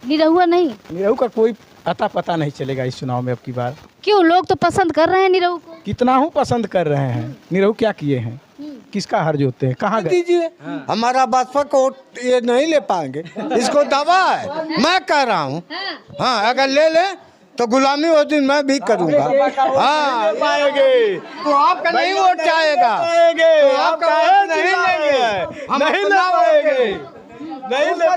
निरहुआ नहीं? निरहू का कोई अता पता नहीं चलेगा इस चुनाव में अब की बार। क्यों? लोग तो पसंद कर रहे हैं निरहू को। कितना हूँ पसंद कर रहे हैं। निरहू क्या किए हैं, किसका हर जोते हैं, कहाँ गए? दीजिए हमारा भाजपा को वोट ये नहीं ले पाएंगे, इसको दवा है। मैं कह रहा हूँ हाँ, अगर ले ले तो गुलामी वो दिन मैं भी करूँगा। हाँ पाएंगे तो आपका नहीं वोट चाहेगा, तो आपका वोट नहीं लेंगे, हम नहीं ले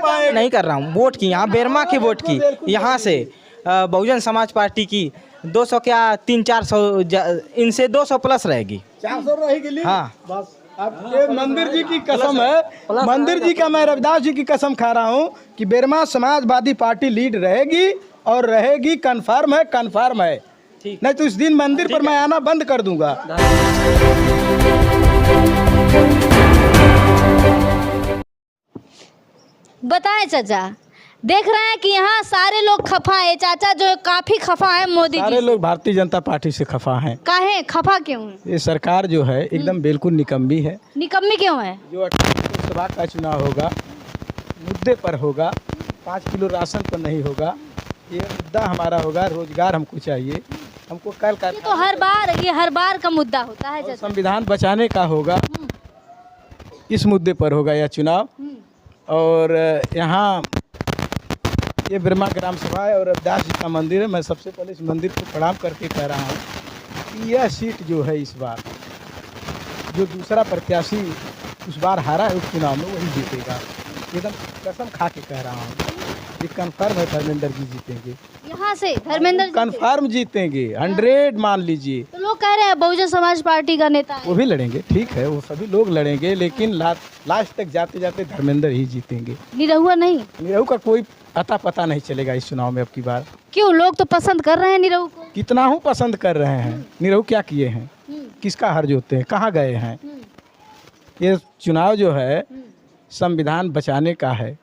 पाएंगे। नहीं कर रहा हूँ वोट की, यहाँ बेरमा की वोट की, यहाँ से बहुजन समाज पार्टी की 200 क्या 300-400 इनसे 200 प्लस रहेगी। 400 रहेगी। हाँ बस आपके मंदिर जी की कसम है, मंदिर जी का मैं रविदास जी की कसम खा रहा हूँ कि बेरमा समाजवादी पार्टी लीड रहेगी और रहेगी। कन्फर्म है, कन्फर्म है। नहीं तो इस दिन मंदिर पर मैं आना बंद कर दूंगा। बताएं चाचा, देख रहे हैं कि यहाँ सारे लोग खफा है। चाचा जो काफी खफा है मोदी जी सारे से। लोग भारतीय जनता पार्टी से खफा हैं। काहे खफा क्यों है? ये सरकार जो है एकदम बिल्कुल निकम्मी है। निकम्मी क्यों है? जो 28 लोकसभा का चुनाव होगा मुद्दे पर होगा, 5 किलो राशन पर नहीं होगा। ये मुद्दा हमारा होगा, रोजगार हमको चाहिए, हमको कल का ये तो हर बार का मुद्दा होता है चाचा। संविधान बचाने का होगा, इस मुद्दे पर होगा यह चुनाव। और यहाँ ये बिरमा ग्राम सभा है और रविदास जी का मंदिर है। मैं सबसे पहले इस मंदिर को प्रणाम करके कह रहा हूँ कि यह सीट जो है इस बार जो दूसरा प्रत्याशी उस बार हारा है उस चुनाव में वही जीतेगा। एकदम कसम खा के कह रहा हूँ, ये कन्फर्म है धर्मेंद्र जी जीतेंगे। यहाँ से धर्मेंद्र जी कन्फर्म जीतेंगे, 100 मान लीजिए। तो लोग कह रहे हैं बहुजन समाज पार्टी का नेता है। वो भी लड़ेंगे, ठीक है, वो सभी लोग लड़ेंगे, लेकिन लास्ट तक जाते जाते धर्मेंद्र ही जीतेंगे। निरहुआ नहीं? निरहू का कोई अता पता नहीं चलेगा इस चुनाव में अब की बार। क्यों? लोग तो पसंद कर रहे हैं निरहू को। कितना हूँ पसंद कर रहे हैं। निरहू क्या किए हैं, किसका हर जोते हैं, कहाँ गए हैं? ये चुनाव जो है संविधान बचाने का है,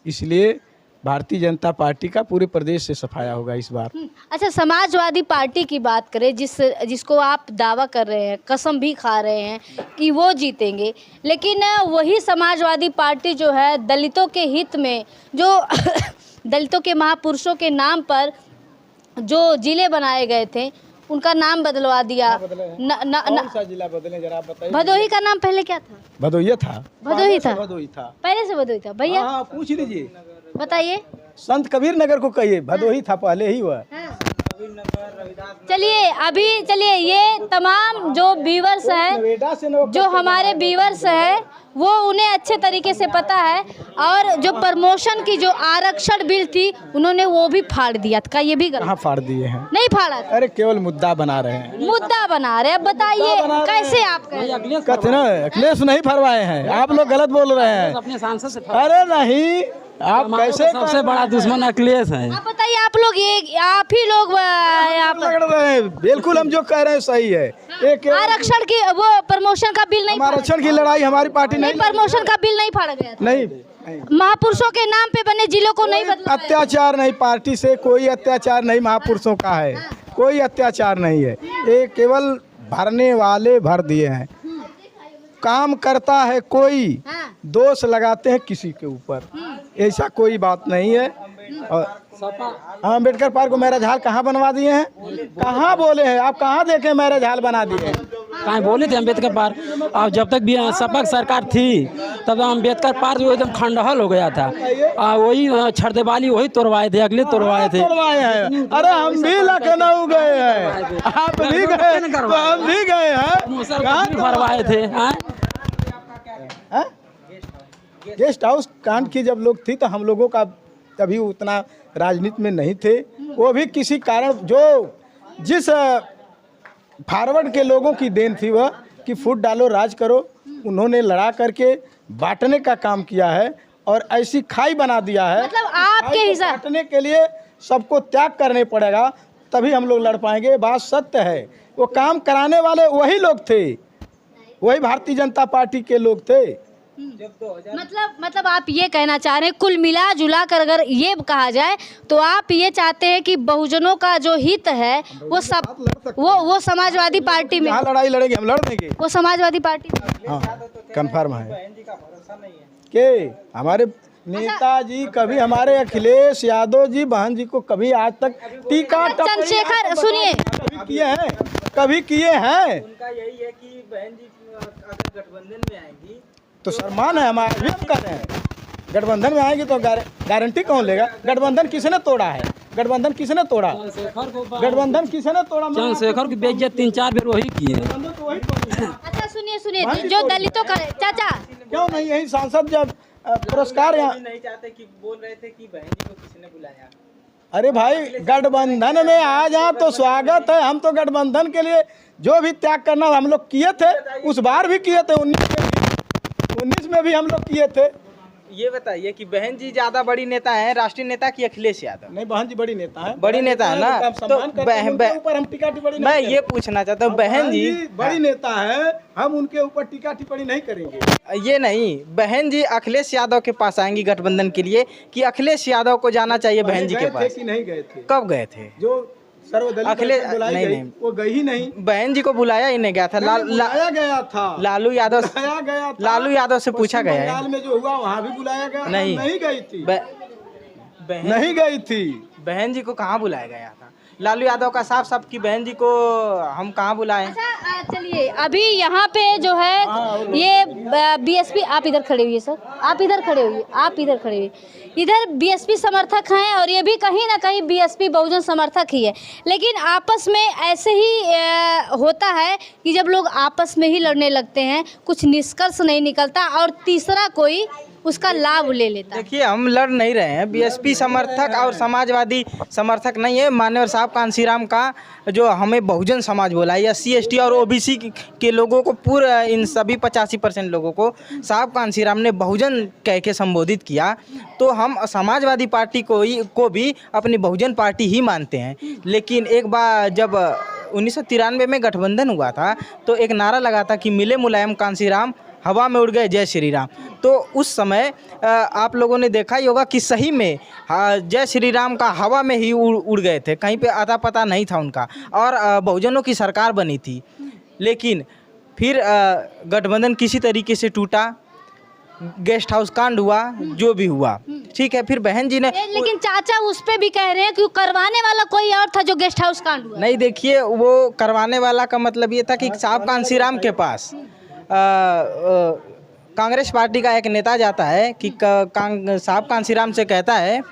इसलिए भारतीय जनता पार्टी का पूरे प्रदेश से सफाया होगा इस बार। अच्छा, समाजवादी पार्टी की बात करें, जिसको आप दावा कर रहे हैं, कसम भी खा रहे हैं कि वो जीतेंगे, लेकिन वही समाजवादी पार्टी जो है दलितों के हित में जो दलितों के महापुरुषों के नाम पर जो जिले बनाए गए थे उनका नाम बदलवा दिया। कौन सा जिला बदले जरा आप बताइए। भदोही का नाम पहले क्या था? भदोही था। भदोही था, भदोही था, पहले से भदोही था भैया। हाँ पूछ लीजिए, बताइए। संत कबीर नगर को कहिए, भदोही था पहले ही हुआ। चलिए ये तमाम जो व्यूअर्स हैं, जो हमारे व्यूअर्स हैं, वो उन्हें अच्छे तरीके से पता है। और जो प्रमोशन की जो आरक्षण बिल थी उन्होंने वो भी फाड़ दिया था। ये भी कहाँ फाड़ दिए हैं? नहीं फाड़ा था। अरे केवल मुद्दा बना रहे हैं, मुद्दा बना रहे हैं। बताइए कैसे आप कहते ना अखिलेश नहीं फरवाए हैं, आप लोग गलत बोल रहे हैं। अपने सांसद से अरे नहीं, आप कैसे? सबसे बड़ा दुश्मन अखिलेश है। आप बताइए, आप लोग ये आप ही लोग आप लड़ रहे हैं। बिल्कुल हम जो कह रहे हैं सही है। एक आरक्षण की वो प्रमोशन का बिल नहीं, आरक्षण की लड़ाई हमारी पार्टी नहीं, प्रमोशन का बिल नहीं फाड़ा गया था। नहीं, महापुरुषों के नाम पे बने जिलों को नहीं बदला। अत्याचार नहीं, पार्टी से कोई अत्याचार नहीं महापुरुषों का है, कोई अत्याचार नहीं है। ये केवल भरने वाले भर दिए हैं। काम करता है कोई, दोष लगाते हैं किसी के ऊपर, ऐसा कोई बात नहीं है। और अम्बेडकर पार्क को मैरिज हॉल कहाँ बनवा दिए हैं? कहाँ बोले हैं आप? कहाँ देखे मैरिज हॉल बना दिए? कहाँ बोले थे अम्बेडकर पार्क? और जब तक भी सपा सरकार थी तब अम्बेडकर पार्क जो एकदम खंडहल हो गया था। वही छड़देवाली वही तोड़वाए थे, अगले तोड़वाए थे। अरे हम भी लखनऊ गए हैं, आप भी गए तो हम भी गए हैं। कहाँ भरवाए थे? गेस्ट हाउस कांड की जब लोग थी तो हम लोगों का तभी उतना राजनीति में नहीं थे। वो भी किसी कारण जो जिस फॉरवर्ड के लोगों की देन थी वह कि फूट डालो राज करो, उन्होंने लड़ा करके बांटने का काम किया है और ऐसी खाई बना दिया है। मतलब आपके हिसाब बांटने के लिए सबको त्याग करने पड़ेगा, तभी हम लोग लड़ पाएंगे। बात सत्य है। वो काम कराने वाले वही लोग थे, वही भारतीय जनता पार्टी के लोग थे। मतलब आप ये कहना चाह रहे हैं, कुल मिला जुला कर अगर ये कहा जाए तो आप ये चाहते हैं कि बहुजनों का जो हित है वो समाजवादी पार्टी में लड़ाई लड़ेंगे, हम लड़ देंगे। वो समाजवादी पार्टी में। हाँ कंफर्म है के हमारे नेताजी कभी हमारे अखिलेश यादव जी बहन जी को कभी आज तक टीका चंद्रशेखर सुनिए, कभी किए हैं। उनका यही है कि बहन जी अगर गठबंधन में आएंगी तो सम्मान है हमारा, भी हम कर रहे हैं। गठबंधन में आएंगे तो गारंटी कौन लेगा? गठबंधन किसने तोड़ा है? गठबंधन किसने तोड़ा? गठबंधन किसने तोड़ा? चंद्रशेखर की बेइज्जत 3-4 बार वही किए। अच्छा सुनिए, जो दलितों का चाचा क्यों नहीं? यही सांसद जब पुरस्कार यहाँ नहीं चाहते कि बोल रहे थे कि बहन जी को किसने बुलाया। अरे भाई गठबंधन में आ जाओ तो स्वागत है। हम तो गठबंधन के लिए जो भी त्याग करना हम लोग किए थे, उस बार भी किए थे, 19 में भी हम लोग किए थे। ये बताइए कि बहन जी ज्यादा बड़ी नेता है राष्ट्रीय नेता की अखिलेश यादव? नहीं, बहन जी बड़ी नेता है। बड़ी नेता है ना, तो ऊपर हम टीका टिप्पणी मैं ये पूछना चाहता हूँ, बहन जी बड़ी नेता है, हम उनके ऊपर टीका टिप्पणी नहीं करेंगे। ये नहीं, बहन जी अखिलेश यादव के पास आएंगी गठबंधन के लिए कि अखिलेश यादव को जाना चाहिए बहन जी के पास? कि नहीं गए थे? कब गए थे? जो सर्वदलीय अखिलेश बुलाई नहीं, गई, नहीं। वो गई ही नहीं। बहन जी को बुलाया ही नहीं गया था। बुलाया गया था, लालू यादव बुलाया गया था। लालू यादव से पूछा गया है। बंगाल में जो हुआ वहाँ भी बुलाया गया था, नहीं गई थी। नहीं गई थी। बहन जी को कहाँ बुलाया गया था? लालू यादव का साफ कि बहन जी को हम कहाँ बुलाएं। अच्छा चलिए, अभी यहाँ पे जो है ये बीएसपी, आप इधर खड़े हुए सर, आप इधर खड़े हुए, आप इधर खड़े हुए, इधर बीएसपी समर्थक हैं और ये भी कहीं ना कहीं बीएसपी बहुजन समर्थक ही है। लेकिन आपस में ऐसे ही होता है कि जब लोग आपस में ही लड़ने लगते हैं, कुछ निष्कर्ष नहीं निकलता और तीसरा कोई उसका लाभ ले लेता है। देखिए, हम लड़ नहीं रहे हैं, बीएसपी समर्थक और समाजवादी समर्थक नहीं है। मान्यवर साहब कांसीराम का जो हमें बहुजन समाज बोला है, या SC/ST और OBC के लोगों को, पूरा इन सभी 85% लोगों को साहब कांसीराम ने बहुजन कह के संबोधित किया, तो हम समाजवादी पार्टी को भी अपनी बहुजन पार्टी ही मानते हैं। लेकिन एक बार जब 1993 में गठबंधन हुआ था तो एक नारा लगा था कि मिले मुलायम कांसीराम, हवा में उड़ गए जय श्री राम। तो उस समय आप लोगों ने देखा ही होगा कि सही में जय श्री राम का हवा में ही उड़ गए थे, कहीं पे अता पता नहीं था उनका, और बहुजनों की सरकार बनी थी। लेकिन फिर गठबंधन किसी तरीके से टूटा, गेस्ट हाउस कांड हुआ, जो भी हुआ, ठीक है। फिर बहन जी ने, लेकिन चाचा उस पे भी कह रहे हैं कि करवाने वाला कोई और था जो गेस्ट हाउस कांड हुआ। नहीं, देखिए, वो करवाने वाला का मतलब ये था कि साहब कांसीराम के पास कांग्रेस पार्टी का एक नेता जाता है कि साहब कांसीराम से कहता है,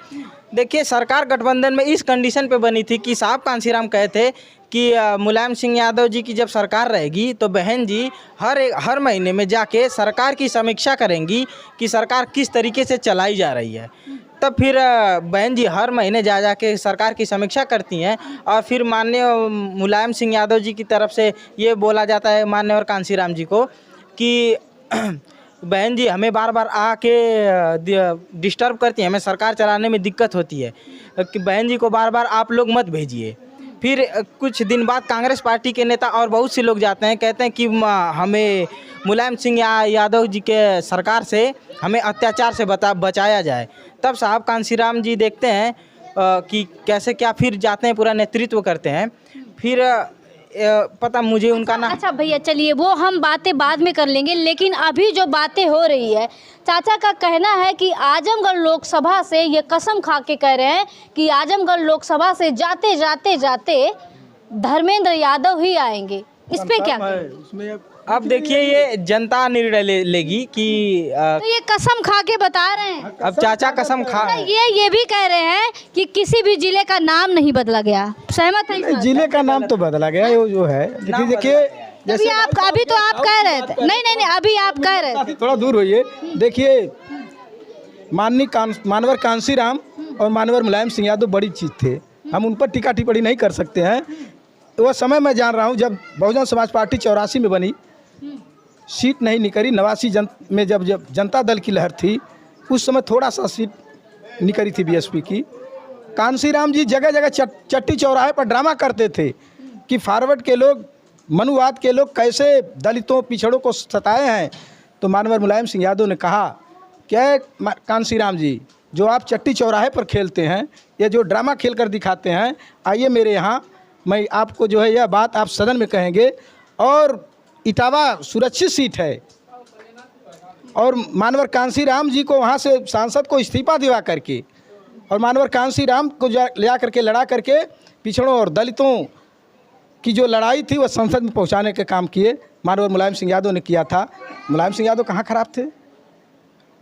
देखिए सरकार गठबंधन में इस कंडीशन पे बनी थी कि साहब कांसीराम कहे थे कि मुलायम सिंह यादव जी की जब सरकार रहेगी तो बहन जी हर महीने में जाके सरकार की समीक्षा करेंगी कि सरकार किस तरीके से चलाई जा रही है। तब फिर बहन जी हर महीने जा के सरकार की समीक्षा करती हैं और फिर माननीय मुलायम सिंह यादव जी की तरफ से ये बोला जाता है माननीय और कांसीराम जी को कि बहन जी हमें बार बार आके डिस्टर्ब करती हैं, हमें सरकार चलाने में दिक्कत होती है, कि बहन जी को बार बार आप लोग मत भेजिए। फिर कुछ दिन बाद कांग्रेस पार्टी के नेता और बहुत से लोग जाते हैं, कहते हैं कि हमें मुलायम सिंह यादव जी के सरकार से हमें अत्याचार से बचाया जाए। तब साहब कांसीराम जी देखते हैं कि कैसे क्या, फिर जाते हैं, पूरा नेतृत्व करते हैं। फिर पता मुझे उनका नाम। अच्छा भैया चलिए, वो हम बातें बाद में कर लेंगे, लेकिन अभी जो बातें हो रही है, चाचा का कहना है कि आजमगढ़ लोकसभा से ये कसम खा के कह रहे हैं कि आजमगढ़ लोकसभा से जाते जाते जाते धर्मेंद्र यादव ही आएंगे। इस पे क्या उसमें अब देखिए, ये जनता निर्णय लेगी कि तो ये कसम खा के बता रहे हैं। अब चाचा कसम खा, ये भी कह रहे हैं कि किसी भी जिले का नाम नहीं बदला गया। सहमत है? जिले का नाम तो बदला गया, वो जो है देखिए अभी आप अभी तो आप कह रहे थे, नहीं अभी आप कह रहे थे, थोड़ा दूर होइए। देखिए मानवर कांसीराम और मानवर मुलायम सिंह यादव बड़ी चीज़ थे, हम उन पर टीका टिप्पणी नहीं कर सकते हैं। वो समय मैं जान रहा हूँ जब बहुजन समाज पार्टी 84 में बनी, सीट नहीं निकली। 89 में जब जनता दल की लहर थी, उस समय थोड़ा सा सीट निकली थी बीएसपी की। कांसीराम जी जगह जगह चट्टी चौराहे पर ड्रामा करते थे कि फॉरवर्ड के लोग, मनुवाद के लोग कैसे दलितों पिछड़ों को सताए हैं। तो मानवर मुलायम सिंह यादव ने कहा, क्या कांसीराम जी, जो आप चट्टी चौराहे पर खेलते हैं, ये जो ड्रामा खेल कर दिखाते हैं, आइए मेरे यहाँ, मैं आपको जो है यह बात आप सदन में कहेंगे। और इटावा सुरक्षित सीट है, और मानवर कांसी राम जी को वहाँ से सांसद को इस्तीफा दिवा करके और मानवर कांसी राम को ले करके लड़ा करके पिछड़ों और दलितों की जो लड़ाई थी वह संसद में पहुँचाने के काम किए मानवर मुलायम सिंह यादव ने किया था। मुलायम सिंह यादव कहाँ खराब थे?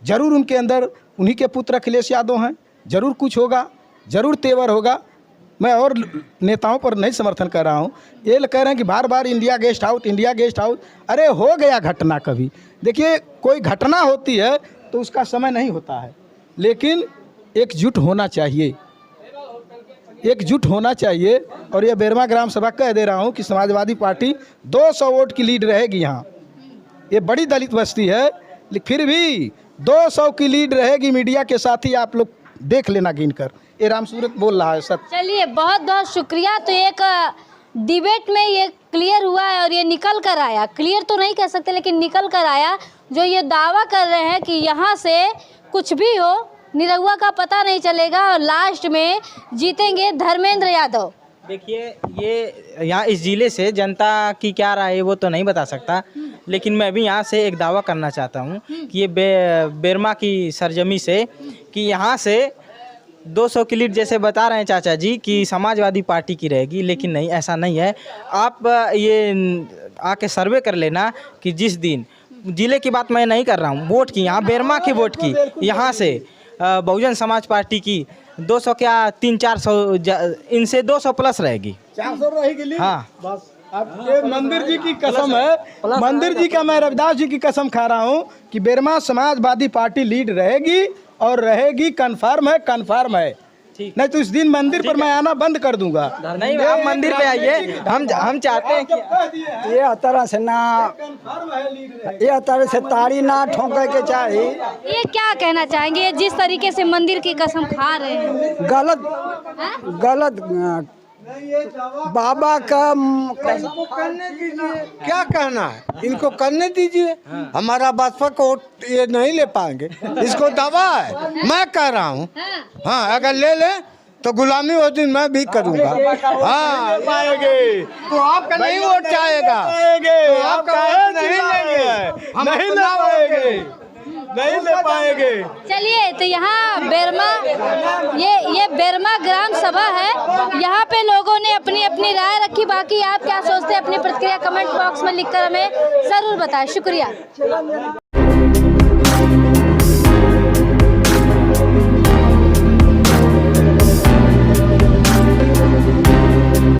जरूर उनके अंदर उन्हीं के पुत्र अखिलेश यादव हैं, जरूर कुछ होगा, जरूर तेवर होगा। मैं और नेताओं पर नहीं समर्थन कर रहा हूँ। ये कह रहे हैं कि बार बार India guest house, India guest house. अरे हो गया घटना कभी। देखिए कोई घटना होती है तो उसका समय नहीं होता है, लेकिन एकजुट होना चाहिए, एकजुट होना चाहिए। और ये बेरमा ग्राम सभा कह दे रहा हूँ कि समाजवादी पार्टी 200 वोट की लीड रहेगी यहाँ। ये बड़ी दलित बस्ती है, फिर भी 200 की लीड रहेगी। मीडिया के साथ ही आप लोग देख लेना गिन कर। ये राम सूरत बोल रहा है सत्य। चलिए बहुत बहुत शुक्रिया। तो एक डिबेट में ये क्लियर हुआ है और ये निकल कर आया, क्लियर तो नहीं कह सकते लेकिन निकल कर आया, जो ये दावा कर रहे हैं कि यहाँ से कुछ भी हो निरहुआ का पता नहीं चलेगा और लास्ट में जीतेंगे धर्मेंद्र यादव। देखिए ये यहाँ इस ज़िले से जनता की क्या राय है वो तो नहीं बता सकता, लेकिन मैं भी यहाँ से एक दावा करना चाहता हूँ कि ये बेरमा की सरजमी से कि यहाँ से 200 की लीड जैसे बता रहे हैं चाचा जी कि समाजवादी पार्टी की रहेगी, लेकिन नहीं, ऐसा नहीं है। आप ये आके सर्वे कर लेना कि जिस दिन, ज़िले की बात मैं नहीं कर रहा हूँ, वोट की, यहाँ बेरमा के वोट की, यहाँ से बहुजन समाज पार्टी की 200 क्या 300-400 इनसे 200 प्लस रहेगी, 400 रहेगी। हाँ बस अब ये मंदिर जी की कसम है, मंदिर जी का मैं रविदास जी की कसम खा रहा हूँ कि बेरमा समाजवादी पार्टी लीड रहेगी और रहेगी, कन्फर्म है, कन्फर्म है। नहीं तो इस दिन मंदिर पर मैं आना बंद कर दूंगा। नहीं, आप मंदिर पे आइए, हम चाहते हैं कि ये तरह से ना, ये तरह से ताड़ी ना ठोके के चाहिए। ये क्या कहना चाहेंगे जिस तरीके से मंदिर की कसम खा रहे हैं? गलत बाबा का इनको करने दीजिए, क्या कहना है, इनको करने दीजिए। हमारा बसपा को वोट ये नहीं ले पाएंगे, इसको दवा है, मैं कह रहा हूँ। हाँ अगर ले ले तो गुलामी वो दिन मैं भी करूँगा। हाँ पाएंगे तो आपका नहीं वोट चाहेगा, तो आपका वोट नहीं लेंगे, नहीं ले पाएंगे, नहीं ले पाएंगे। चलिए तो यहाँ बेरमा, ये बेरमा ग्राम सभा है, यहाँ पे लोगों ने अपनी अपनी राय रखी। बाकी आप क्या सोचते हैं अपनी प्रतिक्रिया कमेंट बॉक्स में लिखकर हमें जरूर बताएं। शुक्रिया।